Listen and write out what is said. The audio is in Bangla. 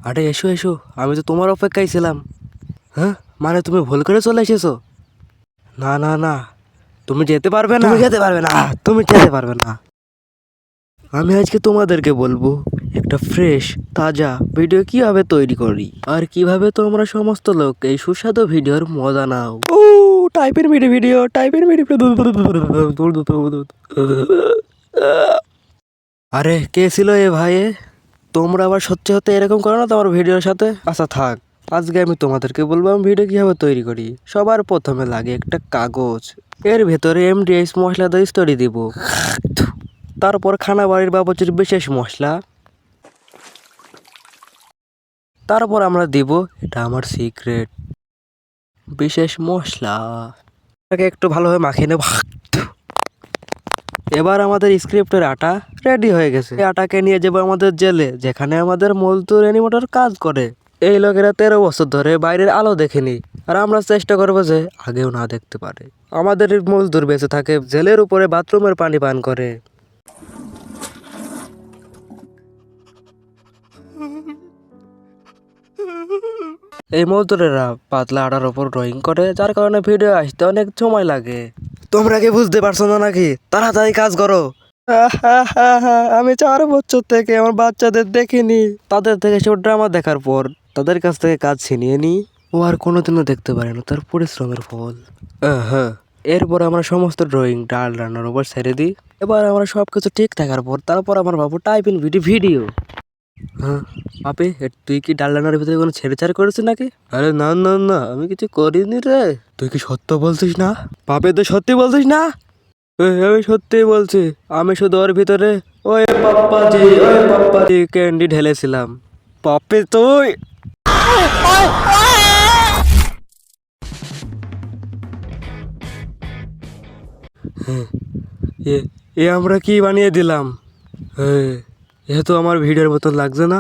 আরে এসো এসো, আমি তো তোমার অপেক্ষায় ছিলাম। হ্যাঁ, মানে তুমি ভুল করে চলে এসেছো? না না না, তুমি যেতে পারবে না, তুমি যেতে পারবে না, তুমি যেতে পারবে না। আমি আজকে তোমাদেরকে বলবো একটা ফ্রেশ তাজা ভিডিও কিভাবে তৈরি করি আর কিভাবে তোমরা সমস্ত লোক এই সুস্বাদু ভিডিওর মজা নাও। ও টাইপের ভিডিও ভিডিও টাইপের ভিডিও। আরে কে ছিল এ ভাই? তোমরা আবার সত্যি হতে এরকম করো না তোমার ভিডিওর সাথে। আচ্ছা থাক, আজকে আমি তোমাদেরকে বলবো আমি ভিডিও কিভাবে তৈরি করি। সবার প্রথমে লাগে একটা কাগজ, এর ভেতরে এমডিএস মশলা দিয়ে স্টোরি দিব, তারপর খানা বাড়ির বাবুর্চির বিশেষ মশলা, তারপর আমরা দিব এটা আমার সিক্রেট বিশেষ মশলা। এটাকে একটু ভালোভাবে মাখিয়ে নেব। এবার আমাদের স্ক্রিপ্টের আটা রেডি হয়ে গেছে। এই আটাকে নিয়ে যাবো আমাদের জেলে, যেখানে আমাদের মজদুর অ্যানিমেটর কাজ করে। এই লোকেরা 13 বছর ধরে বাইরের আলো দেখেনি, আর আমরা চেষ্টা করবো যে আগেও না দেখতে পারে। আমাদের মজদুর বেঁচে থাকে জেলের উপরে বাথরুমের পানি পান করে। এই মজদুরেরা পাতলা আটার উপর ড্রয়িং করে, যার কারণে ভিডিও আসতে অনেক সময় লাগে। তোমরা কি বুঝতে পারছো না নাকি? তাড়াতাড়ি কাজ করো। আমি 4 বছর থেকে আমার বাচ্চাদের দেখিনি, তাদের থেকে সব ড্রামা দেখার পর তাদের কাছ থেকে কাজ ছিনিয়ে নি। ও আর কোনোদিনও দেখতে পারে না তার পরিশ্রমের ফল। হ্যাঁ, এরপর আমরা সমস্ত ড্রয়িং ডাল রান্নার উপর ছেড়ে দিই। এবার আমরা সবকিছু ঠিক থাকার পর তারপর আমার বাবু টাইপিং ভিডিও। হ্যাঁ আপে, তুই কি ডাল রান্নার ভিতরে কোনো ছেড়েছাড় করেছিস নাকি? আরে না না না, আমি কিছু করিনি রে। তুই কি সত্য বলছিস না? পাপে তুই সত্যি বলছিস না? আমি সত্যি বলছি, আমি শুধু ওর ভিতরে ওই পাপ্পাজি ক্যান্ডি ঢেলেছিলাম। পাপে তুই এ এ আমরা কি বানিয়ে দিলাম? এ তো আমার ভিডিওর মতন লাগছে না।